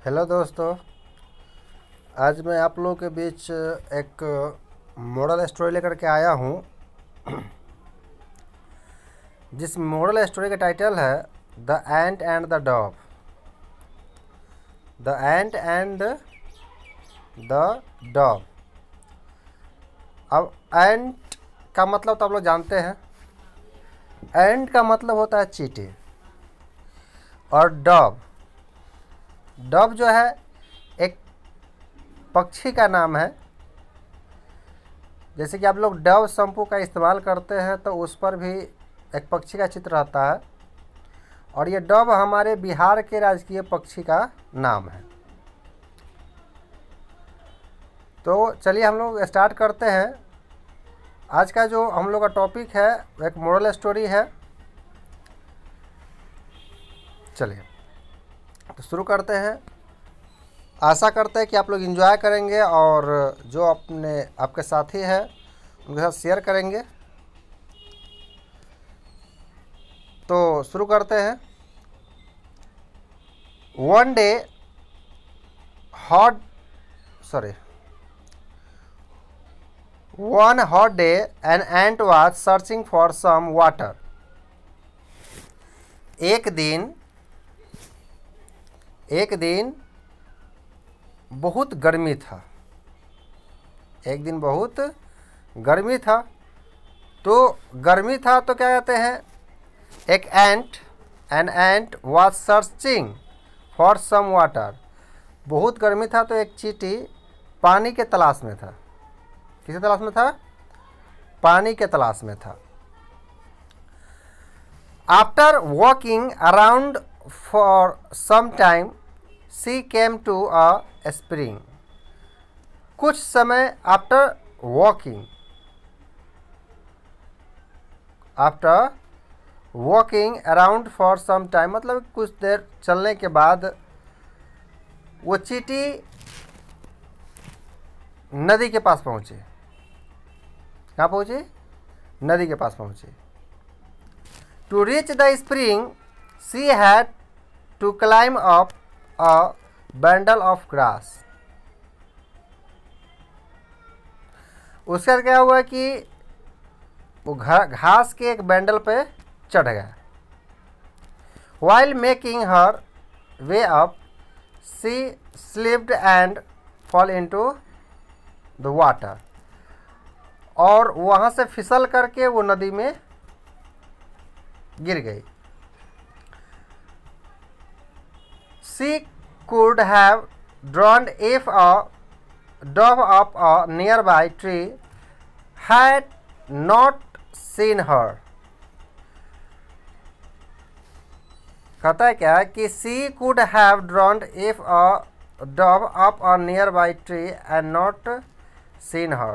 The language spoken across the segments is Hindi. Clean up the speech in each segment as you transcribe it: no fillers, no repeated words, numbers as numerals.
हेलो दोस्तों। आज मैं आप लोगों के बीच एक मॉडल स्टोरी लेकर के आया हूँ, जिस मॉडल स्टोरी का टाइटल है the ant and the Dow. The ant and the Dow. अब एंट का मतलब तो आप लोग जानते हैं। एंट का मतलब होता है चींटी, और डॉव डॉव जो है एक पक्षी का नाम है। जैसे कि आप लोग डव शैम्पू का इस्तेमाल करते हैं तो उस पर भी एक पक्षी का चित्र रहता है, और ये डव हमारे बिहार के राजकीय पक्षी का नाम है। तो चलिए हम लोग स्टार्ट करते हैं। आज का जो हम लोग का टॉपिक है एक मोरल स्टोरी है। चलिए तो शुरू करते हैं। आशा करते हैं कि आप लोग एंजॉय करेंगे और जो आपके साथी हैं उनके साथ शेयर करेंगे। तो शुरू करते हैं। One day hot sorry one hot day an ant was searching for some water. एक दिन बहुत गर्मी था। एक दिन बहुत गर्मी था। तो गर्मी था तो क्या कहते हैं, एक an ant was searching for some water. बहुत गर्मी था तो एक चींटी पानी के तलाश में था। किसके तलाश में था? पानी के तलाश में था। After walking around for some time she came to a spring. कुछ समय after walking around for some time मतलब कुछ देर चलने के बाद वो चींटी नदी के पास पहुंची। कहाँ पहुंची? नदी के पास पहुंची। To reach the spring she had to climb up a bundle of grass. उसके बाद क्या हुआ कि वो घास के एक बंडल पे चढ़ गया। While making her way up she slipped and fall into the water. और वहाँ से फिसल करके वो नदी में गिर गई। She could have drowned if a dove of a nearby tree had not seen her. कहता है क्या कि she could have drowned if a dove of a nearby tree had not seen her.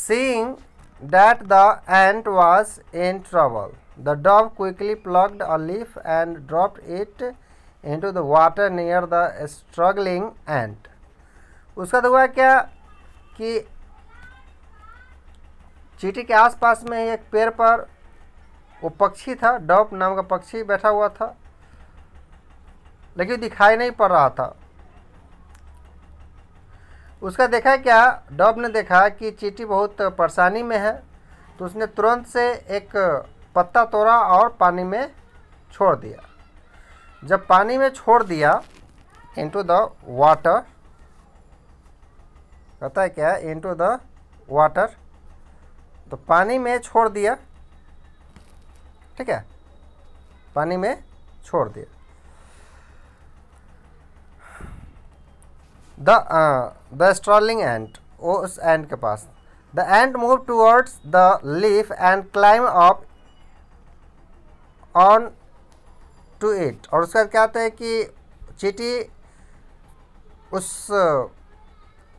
Seeing that the ant was in trouble, the dove quickly plucked a leaf and dropped it into the water near the struggling ant. उसका तो हुआ क्या कि चींटी के आसपास में एक पेड़ पर वो पक्षी था, डव नाम का पक्षी बैठा हुआ था, लेकिन दिखाई नहीं पड़ रहा था। उसका देखा क्या, डव ने देखा कि चींटी बहुत परेशानी में है, तो उसने तुरंत से एक पत्ता तोड़ा और पानी में छोड़ दिया। जब पानी में छोड़ दिया इनटू द वाटर, कहता है क्या, इनटू द वाटर, तो पानी में छोड़ दिया। ठीक है, पानी में छोड़ दिया। द स्ट्रॉलिंग एंट, उस एंट के पास। The ant move towards the leaf and climb up on to it. और उसके बाद क्या होता है कि चींटी उस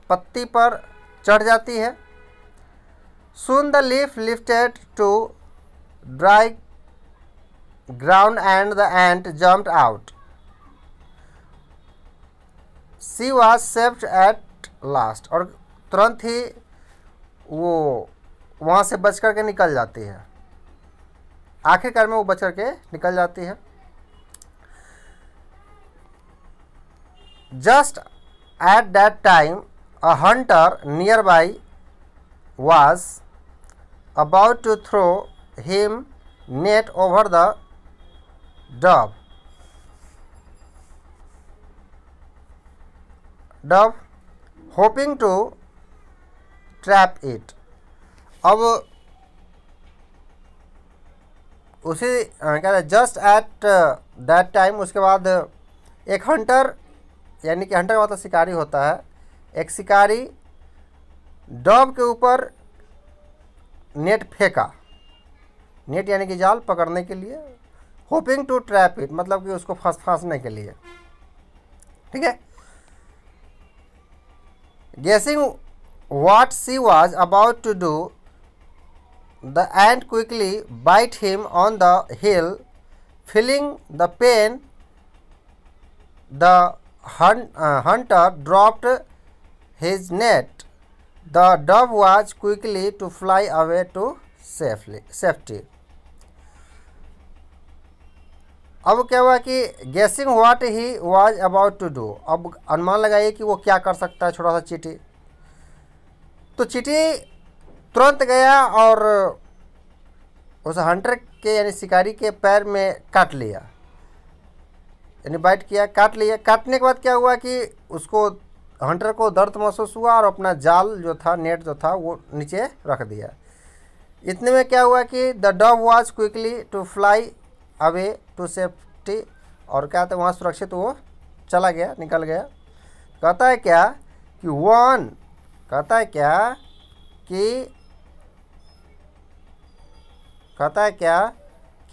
पत्ती पर चढ़ जाती है। Soon the leaf lifted to dry ground and the ant jumped out. She was saved at last. और तुरंत ही वो वहाँ से बच कर के निकल जाती है। आखिरकार में वो बच कर के निकल जाती है। Just at that time, a hunter nearby was about to throw him net over the dove, hoping to trap it. अब उसी क्या है, जस्ट एट दैट टाइम, उसके बाद एक हंटर, यानी कि हंटर का मतलब शिकारी होता है, एक शिकारी डव के ऊपर नेट फेंका, नेट यानी कि जाल पकड़ने के लिए, होपिंग टू ट्रैप इट मतलब कि उसको फंसने के लिए, ठीक है। Guessing what she was about to do, the ant quickly bite him on the heel. Feeling the pain, the hunter dropped his net. The dove was quickly to fly away to safety. अब क्या हुआ कि guessing what he was about to do, अब अनुमान लगाइए कि वो क्या कर सकता है छोटा सा चींटी। तो चींटी तुरंत गया और उस हंटर के यानी शिकारी के पैर में काट लिया, यानी बाइट किया, काट लिया। काटने के बाद क्या हुआ कि उसको, हंटर को दर्द महसूस हुआ और अपना जाल जो था, नेट जो था, वो नीचे रख दिया। इतने में क्या हुआ कि the dove was quickly to fly away to safety, और क्या था, वहाँ सुरक्षित वो चला गया, निकल गया। कहता है क्या कि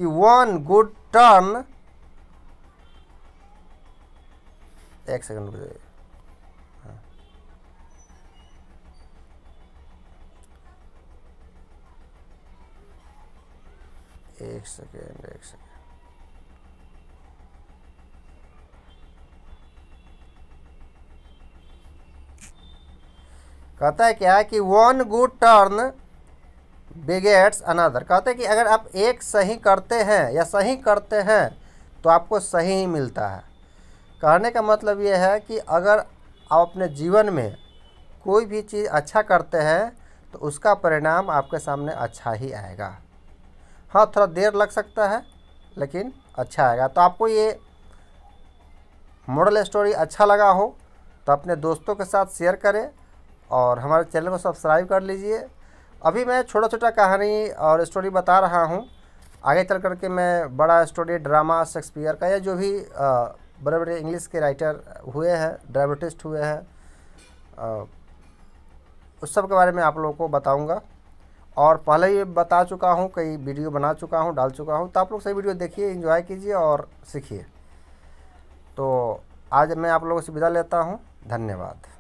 वन गुड टर्न, एक सेकंड रुक जाइए, एक सेकेंड। कहता है क्या कि one good turn begets another, कहते हैं कि अगर आप एक सही करते हैं या सही करते हैं तो आपको सही ही मिलता है। कहने का मतलब ये है कि अगर आप अपने जीवन में कोई भी चीज़ अच्छा करते हैं तो उसका परिणाम आपके सामने अच्छा ही आएगा। हाँ, थोड़ा देर लग सकता है लेकिन अच्छा आएगा। तो आपको ये मॉरल स्टोरी अच्छा लगा हो तो अपने दोस्तों के साथ शेयर करें और हमारे चैनल को सब्सक्राइब कर लीजिए। अभी मैं छोटा छोटा कहानी और स्टोरी बता रहा हूँ, आगे चल कर के मैं बड़ा स्टोरी, ड्रामा, शेक्सपियर का, या जो भी बड़े बड़े इंग्लिश के राइटर हुए हैं, ड्रामेटिस्ट हुए हैं, उस सब के बारे में आप लोगों को बताऊँगा। और पहले ही बता चुका हूँ, कई वीडियो बना चुका हूँ, डाल चुका हूँ, तो आप लोग सही वीडियो देखिए, एंजॉय कीजिए और सीखिए। तो आज मैं आप लोगों से विदा लेता हूँ। धन्यवाद।